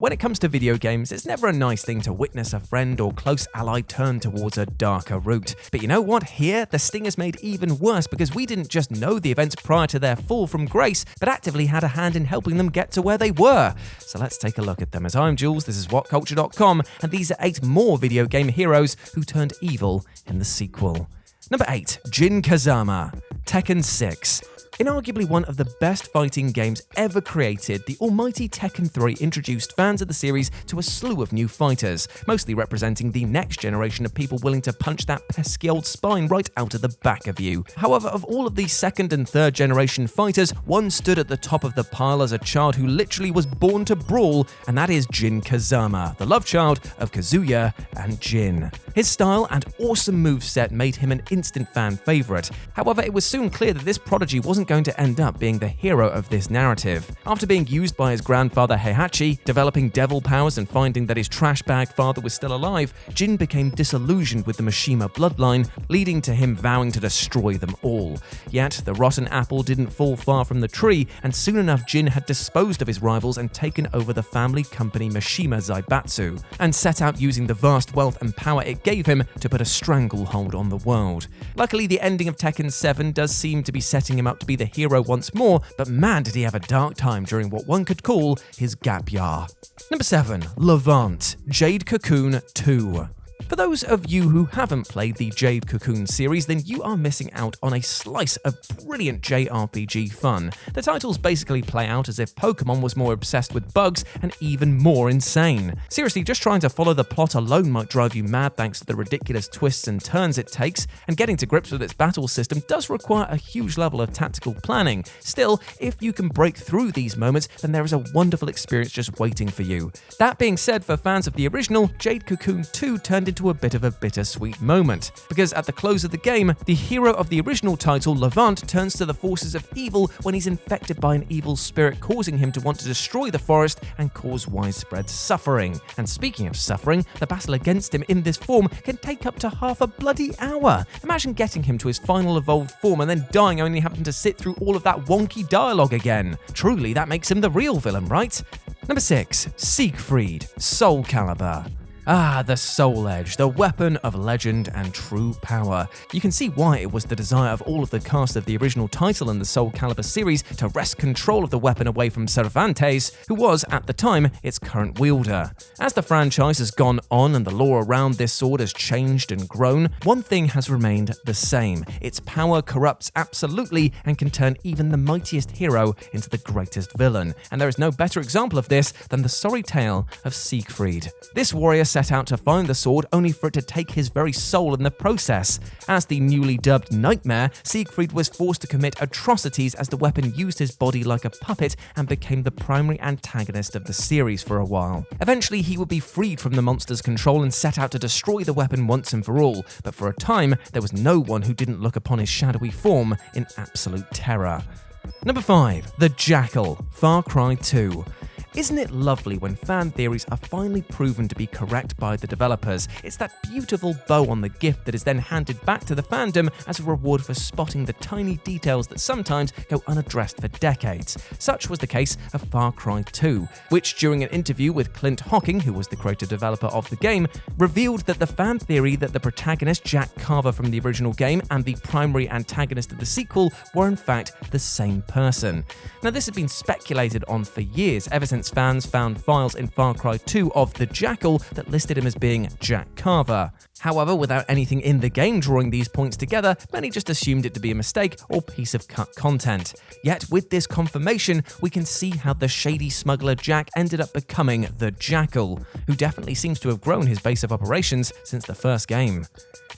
When it comes to video games, it's never a nice thing to witness a friend or close ally turn towards a darker route. But you know what? Here, the sting is made even worse because we didn't just know the events prior to their fall from grace, but actively had a hand in helping them get to where they were. So let's take a look at them. As I'm Jules, this is WhatCulture.com, and these are 8 more video game heroes who turned evil in the sequel. Number 8. Jin Kazama, Tekken 6. In arguably one of the best fighting games ever created, the almighty Tekken 3 introduced fans of the series to a slew of new fighters, mostly representing the next generation of people willing to punch that pesky old spine right out of the back of you. However, of all of these second and third generation fighters, one stood at the top of the pile as a child who literally was born to brawl, and that is Jin Kazama, the love child of Kazuya and Jin. His style and awesome moveset made him an instant fan favorite. However, it was soon clear that this prodigy wasn't going to end up being the hero of this narrative. After being used by his grandfather Heihachi, developing devil powers and finding that his trash bag father was still alive, Jin became disillusioned with the Mishima bloodline, leading to him vowing to destroy them all. Yet, the rotten apple didn't fall far from the tree, and soon enough Jin had disposed of his rivals and taken over the family company Mishima Zaibatsu, and set out using the vast wealth and power it gave him to put a stranglehold on the world. Luckily, the ending of Tekken 7 does seem to be setting him up to be the hero once more, but man did he have a dark time during what one could call his gap year. Number 7. LEVANT, Jade Cocoon 2. For those of you who haven't played the Jade Cocoon series, then you are missing out on a slice of brilliant JRPG fun. The titles basically play out as if Pokemon was more obsessed with bugs and even more insane. Seriously, just trying to follow the plot alone might drive you mad thanks to the ridiculous twists and turns it takes, and getting to grips with its battle system does require a huge level of tactical planning. Still, if you can break through these moments, then there is a wonderful experience just waiting for you. That being said, for fans of the original, Jade Cocoon 2 turned into a bit of a bittersweet moment, because at the close of the game, the hero of the original title, Levant, turns to the forces of evil when he's infected by an evil spirit, causing him to want to destroy the forest and cause widespread suffering. And speaking of suffering, the battle against him in this form can take up to half a bloody hour. Imagine getting him to his final evolved form and then dying only having to sit through all of that wonky dialogue again. Truly, that makes him the real villain, right? Number 6. SIEGFRIED, Soul Calibur. Ah, the Soul Edge, the weapon of legend and true power. You can see why it was the desire of all of the cast of the original title in the Soul Calibur series to wrest control of the weapon away from Cervantes, who was, at the time, its current wielder. As the franchise has gone on and the lore around this sword has changed and grown, one thing has remained the same. Its power corrupts absolutely and can turn even the mightiest hero into the greatest villain. And there is no better example of this than the sorry tale of Siegfried. This warrior set out to find the sword only for it to take his very soul in the process. As the newly dubbed Nightmare, Siegfried was forced to commit atrocities as the weapon used his body like a puppet and became the primary antagonist of the series for a while. Eventually, he would be freed from the monster's control and set out to destroy the weapon once and for all, but for a time, there was no one who didn't look upon his shadowy form in absolute terror. Number 5. The Jackal, Far Cry 2. Isn't it lovely when fan theories are finally proven to be correct by the developers? It's that beautiful bow on the gift that is then handed back to the fandom as a reward for spotting the tiny details that sometimes go unaddressed for decades. Such was the case of Far Cry 2, which during an interview with Clint Hocking, who was the creative developer of the game, revealed that the fan theory that the protagonist Jack Carver from the original game and the primary antagonist of the sequel were in fact the same person. Now, this had been speculated on for years, ever since fans found files in Far Cry 2 of the Jackal that listed him as being Jack Carver. However, without anything in the game drawing these points together, many just assumed it to be a mistake or piece of cut content. Yet, with this confirmation, we can see how the shady smuggler Jack ended up becoming the Jackal, who definitely seems to have grown his base of operations since the first game.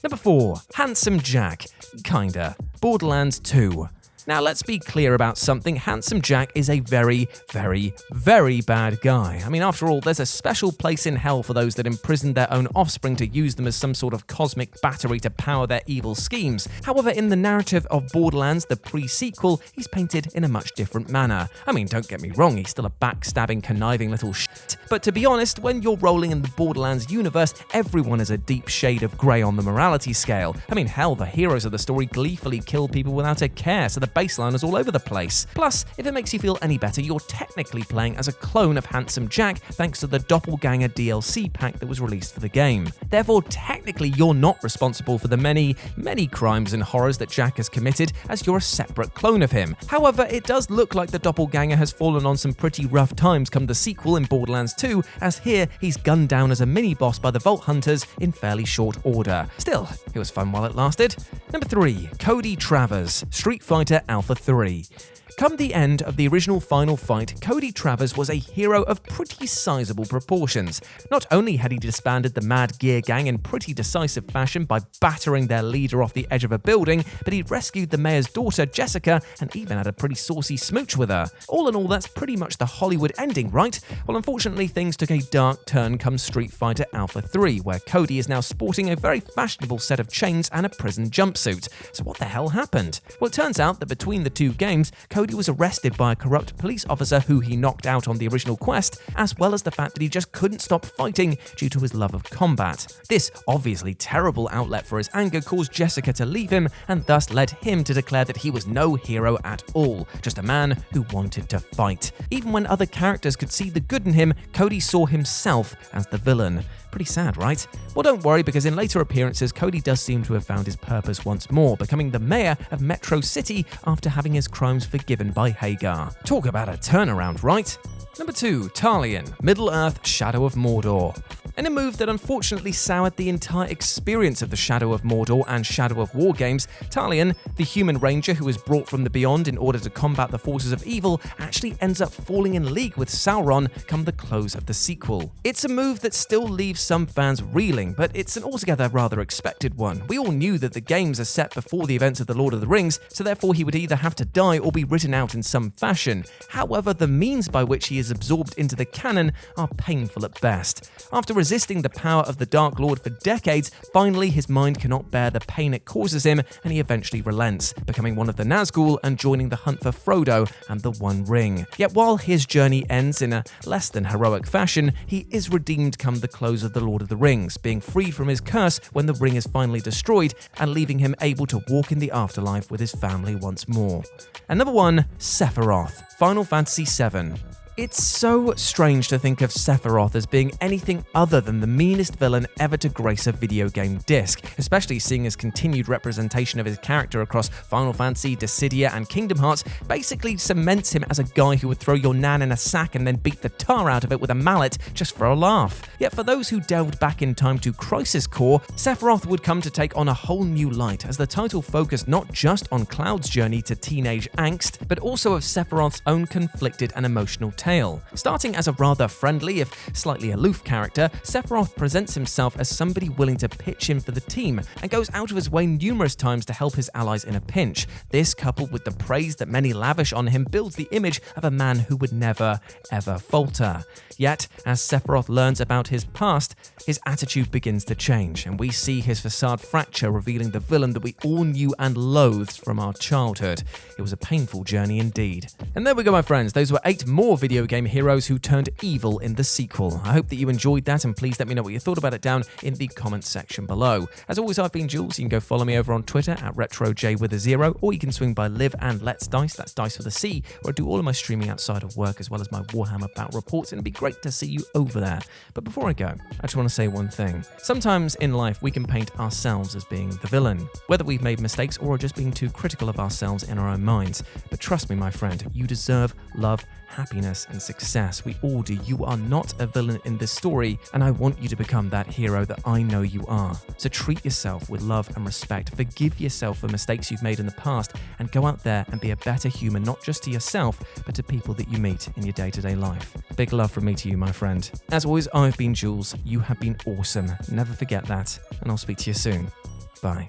Number 4. Handsome Jack. Kinda. Borderlands 2. Now, let's be clear about something. Handsome Jack is a very, very, very bad guy. I mean, after all, there's a special place in hell for those that imprison their own offspring to use them as some sort of cosmic battery to power their evil schemes. However, in the narrative of Borderlands, the pre-sequel, he's painted in a much different manner. I mean, don't get me wrong, he's still a backstabbing, conniving little shit. But to be honest, when you're rolling in the Borderlands universe, everyone is a deep shade of grey on the morality scale. I mean, hell, the heroes of the story gleefully kill people without a care, so the of baseliners all over the place. Plus, if it makes you feel any better, you're technically playing as a clone of Handsome Jack thanks to the Doppelganger DLC pack that was released for the game. Therefore, technically you're not responsible for the many crimes and horrors that Jack has committed, as you're a separate clone of him. However, it does look like the Doppelganger has fallen on some pretty rough times come the sequel in Borderlands 2, as here he's gunned down as a mini-boss by the Vault Hunters in fairly short order. Still, it was fun while it lasted. Number 3. CODY TRAVERS, Street Fighter Alpha 3. Come the end of the original final fight, CODY TRAVERS was a hero of pretty sizable proportions. Not only had he disbanded the Mad Gear Gang in pretty decisive fashion by battering their leader off the edge of a building, but he rescued the mayor's daughter, Jessica, and even had a pretty saucy smooch with her. All in all, that's pretty much the Hollywood ending, right? Well, unfortunately, things took a dark turn come Street Fighter Alpha 3, where CODY is now sporting a very fashionable set of chains and a prison jumpsuit. So what the hell happened? Well, it turns out that between the two games, CODY was arrested by a corrupt police officer who he knocked out on the original quest, as well as the fact that he just couldn't stop fighting due to his love of combat. This obviously terrible outlet for his anger caused Jessica to leave him, and thus led him to declare that he was no hero at all, just a man who wanted to fight. Even when other characters could see the good in him, CODY saw himself as the villain. Pretty sad, right? Well, don't worry, because in later appearances, CODY does seem to have found his purpose once more, becoming the mayor of Metro City after having his crimes forgiven by Hagar. Talk about a turnaround, right? Number 2. TALION, Middle-earth Shadow of Mordor. In a move that unfortunately soured the entire experience of the Shadow of Mordor and Shadow of War games, TALION, the human ranger who is brought from the beyond in order to combat the forces of evil, actually ends up falling in league with Sauron come the close of the sequel. It's a move that still leaves some fans reeling, but it's an altogether rather expected one. We all knew that the games are set before the events of The Lord of the Rings, so therefore he would either have to die or be written out in some fashion. However, the means by which he is absorbed into the canon are painful at best. After resisting the power of the Dark Lord for decades, finally his mind cannot bear the pain it causes him, and he eventually relents, becoming one of the Nazgul and joining the hunt for Frodo and the One Ring. Yet while his journey ends in a less than heroic fashion, he is redeemed come the close of The Lord of the Rings, being freed from his curse when the ring is finally destroyed, and leaving him able to walk in the afterlife with his family once more. And number 1, Sephiroth, Final Fantasy VII. It's so strange to think of Sephiroth as being anything other than the meanest villain ever to grace a video game disc, especially seeing his continued representation of his character across Final Fantasy, Dissidia, and Kingdom Hearts basically cements him as a guy who would throw your nan in a sack and then beat the tar out of it with a mallet just for a laugh. Yet for those who delved back in time to Crisis Core, Sephiroth would come to take on a whole new light, as the title focused not just on Cloud's journey to teenage angst, but also of Sephiroth's own conflicted and emotional tale. Starting as a rather friendly, if slightly aloof character, Sephiroth presents himself as somebody willing to pitch in for the team, and goes out of his way numerous times to help his allies in a pinch. This, coupled with the praise that many lavish on him, builds the image of a man who would never, ever falter. Yet, as Sephiroth learns about his past, his attitude begins to change, and we see his facade fracture, revealing the villain that we all knew and loathed from our childhood. It was a painful journey indeed. And there we go, my friends. Those were 8 more video game heroes who turned evil in the sequel. I hope that you enjoyed that, and please let me know what you thought about it down in the comments section below. As always, I've been Jules. You can go follow me over on Twitter at RetroJ0, or you can swing by Live and Let's Dice, that's Dice with a C, where I do all of my streaming outside of work, as well as my Warhammer battle reports, and it'd be great to see you over there. But before I go, I just want to say one thing. Sometimes in life we can paint ourselves as being the villain, whether we've made mistakes or are just being too critical of ourselves in our own minds. But trust me, my friend, you deserve love, happiness, and success. We all do. You are not a villain in this story, and I want you to become that hero that I know you are. So treat yourself with love and respect. Forgive yourself for mistakes you've made in the past, and go out there and be a better human, not just to yourself, but to people that you meet in your day-to-day life. Big love from me to you, my friend. As always, I've been Jules. You have been awesome. Never forget that, and I'll speak to you soon. Bye.